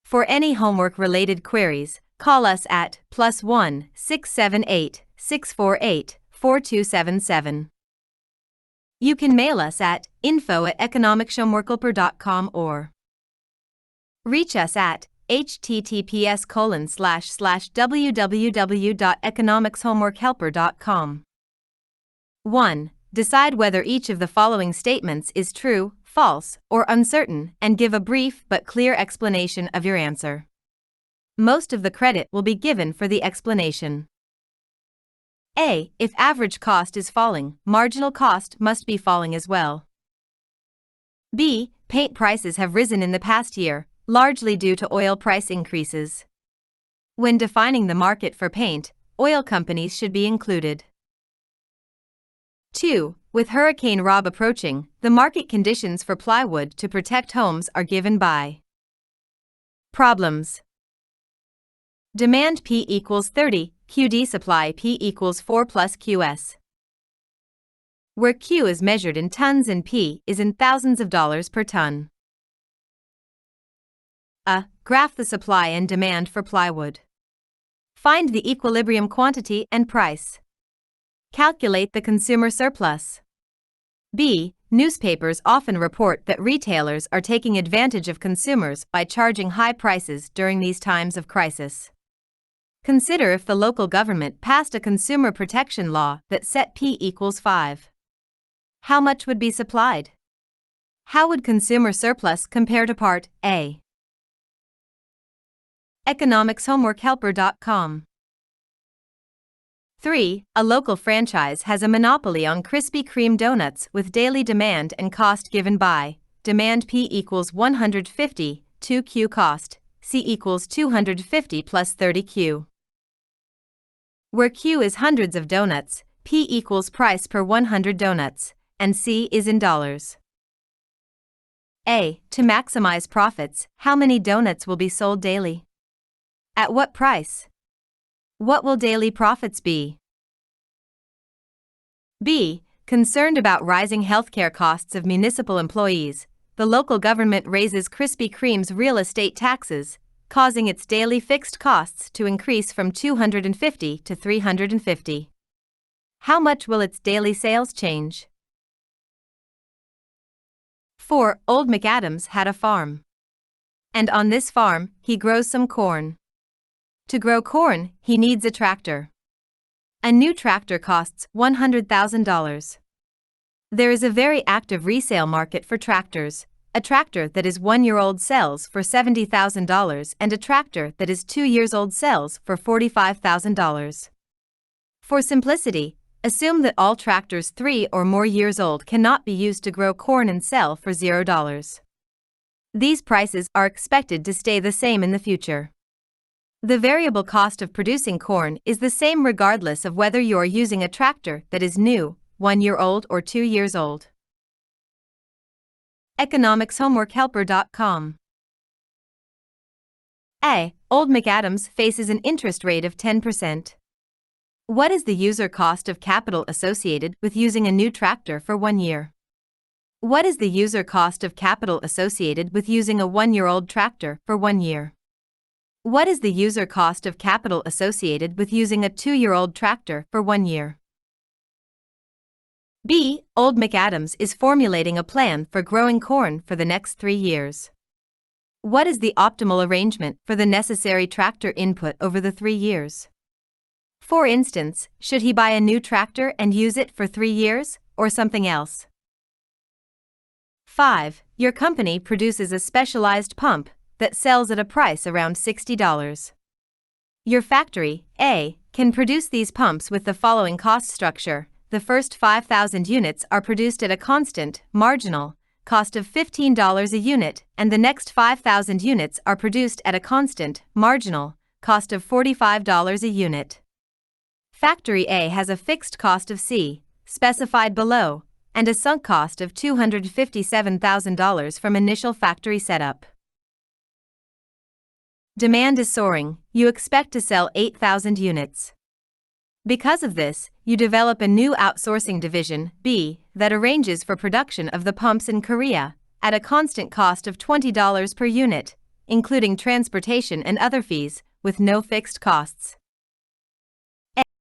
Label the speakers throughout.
Speaker 1: For any homework-related queries, call us at +1 678 648 4277. You can mail us at info@economicshomeworkelper.com or reach us at https://www.economicshomeworkhelper.com. 1. Decide whether each of the following statements is true, false, or uncertain, and give a brief but clear explanation of your answer. Most of the credit will be given for the explanation. A. If average cost is falling, marginal cost must be falling as well. B. Paint prices have risen in the past year, largely due to oil price increases. When defining the market for paint, oil companies should be included. 2. With Hurricane Rob approaching, the market conditions for plywood to protect homes are given by problems. Demand P equals 30, QD supply P equals 4 plus QS. Where Q is measured in tons and P is in thousands of dollars per ton. A. Graph the supply and demand for plywood. Find the equilibrium quantity and price. Calculate the consumer surplus. B. Newspapers often report that retailers are taking advantage of consumers by charging high prices during these times of crisis. Consider if the local government passed a consumer protection law that set P equals 5. How much would be supplied? How would consumer surplus compare to Part A? economicshomeworkhelper.com. 3. A local franchise has a monopoly on Krispy Kreme donuts with daily demand and cost given by demand P equals 150, 2Q cost, C equals 250 plus 30Q. Where Q is hundreds of donuts, P equals price per 100 donuts, and C is in dollars. A. To maximize profits, how many donuts will be sold daily? At what price? What will daily profits be? B. Concerned about rising healthcare costs of municipal employees, the local government raises Krispy Kreme's real estate taxes, causing its daily fixed costs to increase from $250 to $350. How much will its daily sales change? 4. Old McAdams had a farm. And on this farm, he grows some corn. To grow corn, he needs a tractor. A new tractor costs $100,000. There is a very active resale market for tractors. A tractor that is 1 year old sells for $70,000 and a tractor that is 2 years old sells for $45,000. For simplicity, assume that all tractors 3 or more years old cannot be used to grow corn and sell for $0. These prices are expected to stay the same in the future. The variable cost of producing corn is the same regardless of whether you are using a tractor that is new, 1 year old or 2 years old. economicshomeworkhelper.com. A. Old McAdams faces an interest rate of 10%. What is the user cost of capital associated with using a new tractor for 1 year? What is the user cost of capital associated with using a 1 year old tractor for 1 year? What is the user cost of capital associated with using a 2 year old tractor for 1 year? B. Old McAdams is formulating a plan for growing corn for the next 3 years. What is the optimal arrangement for the necessary tractor input over the 3 years? For instance, should he buy a new tractor and use it for 3 years, or something else? 5. Your company produces a specialized pump that sells at a price around $60. Your factory, A, can produce these pumps with the following cost structure. The first 5,000 units are produced at a constant, marginal, cost of $15 a unit, and the next 5,000 units are produced at a constant, marginal, cost of $45 a unit. Factory A has a fixed cost of C, specified below, and a sunk cost of $257,000 from initial factory setup. Demand is soaring, you expect to sell 8,000 units. Because of this, you develop a new outsourcing division, B, that arranges for production of the pumps in Korea, at a constant cost of $20 per unit, including transportation and other fees, with no fixed costs.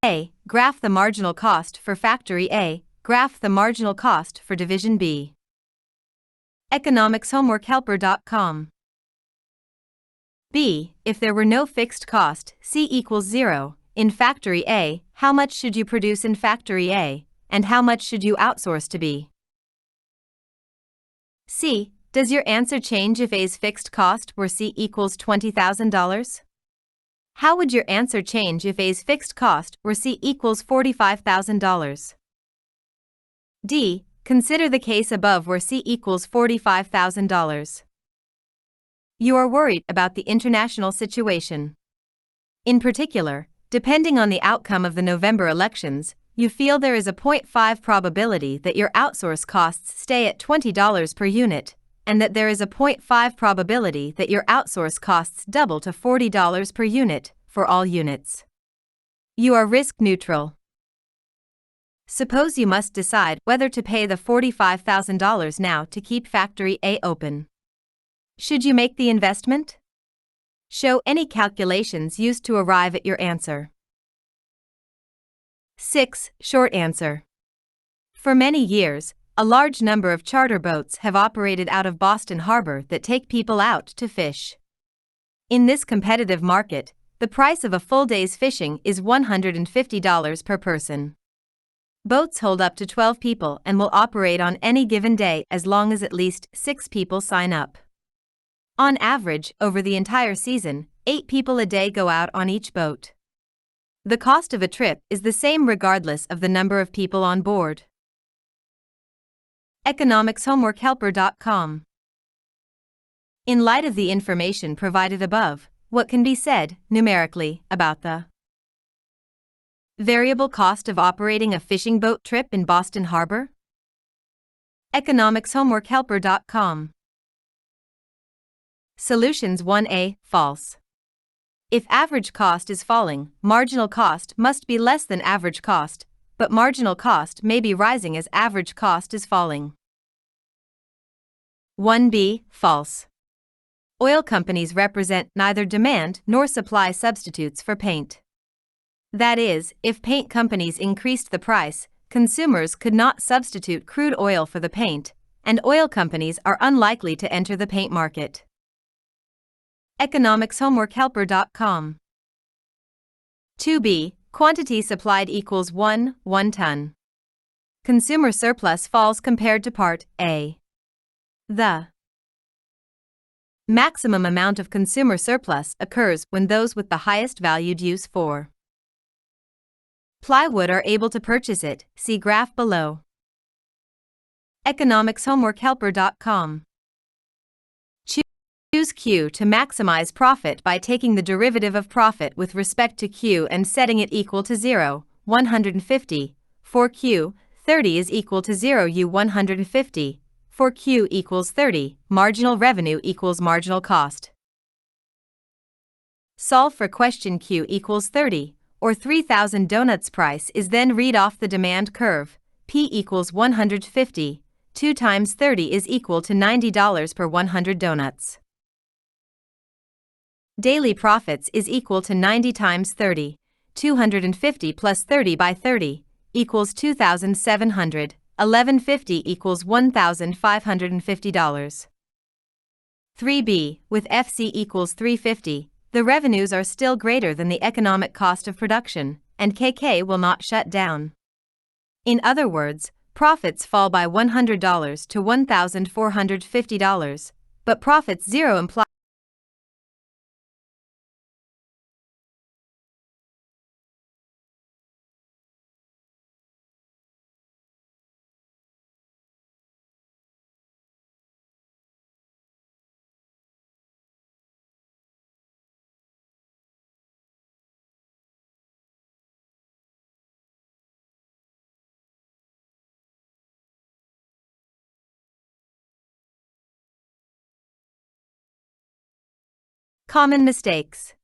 Speaker 1: A. Graph the marginal cost for Factory A. Graph the marginal cost for Division B. economicshomeworkhelper.com. B. If there were no fixed cost, C equals 0. In Factory A, how much should you produce in Factory A, and how much should you outsource to B? C. Does your answer change if A's fixed cost were C equals $20,000? How would your answer change if A's fixed cost were C equals $45,000? D. Consider the case above where C equals $45,000. You are worried about the international situation. In particular, depending on the outcome of the November elections, you feel there is a 0.5 probability that your outsource costs stay at $20 per unit, and that there is a 0.5 probability that your outsource costs double to $40 per unit for all units. You are risk neutral. Suppose you must decide whether to pay the $45,000 now to keep Factory A open. Should you make the investment? Show any calculations used to arrive at your answer. 6. Short answer. For many years, a large number of charter boats have operated out of Boston Harbor that take people out to fish. In this competitive market, the price of a full day's fishing is $150 per person. Boats hold up to 12 people and will operate on any given day as long as at least 6 people sign up. On average, over the entire season, 8 people a day go out on each boat. The cost of a trip is the same regardless of the number of people on board. economicshomeworkhelper.com. In light of the information provided above, what can be said, numerically, about the variable cost of operating a fishing boat trip in Boston Harbor? economicshomeworkhelper.com. Solutions 1A, false. If average cost is falling, marginal cost must be less than average cost, but marginal cost may be rising as average cost is falling. 1B, false. Oil companies represent neither demand nor supply substitutes for paint. That is, if paint companies increased the price, consumers could not substitute crude oil for the paint, and oil companies are unlikely to enter the paint market. economicshomeworkhelper.com. 2B, quantity supplied equals 1 ton. Consumer surplus falls compared to Part A. The maximum amount of consumer surplus occurs when those with the highest valued use for plywood are able to purchase it, see graph below. economicshomeworkhelper.com. Choose Q to maximize profit by taking the derivative of profit with respect to Q and setting it equal to 0, 150. For Q, 30 is equal to 0 U 150. For Q equals 30, marginal revenue equals marginal cost. Solve for question Q equals 30, or 3,000 donuts price is then read off the demand curve. P equals 150, 2 times 30 is equal to $90 per 100 donuts. Daily profits is equal to 90 times 30, 250 plus 30 by 30, equals 2,700, 1150 equals $1,550. 3B, with FC equals 350, the revenues are still greater than the economic cost of production, and KK will not shut down. In other words, profits fall by $100 to $1,450, but profits zero imply common mistakes.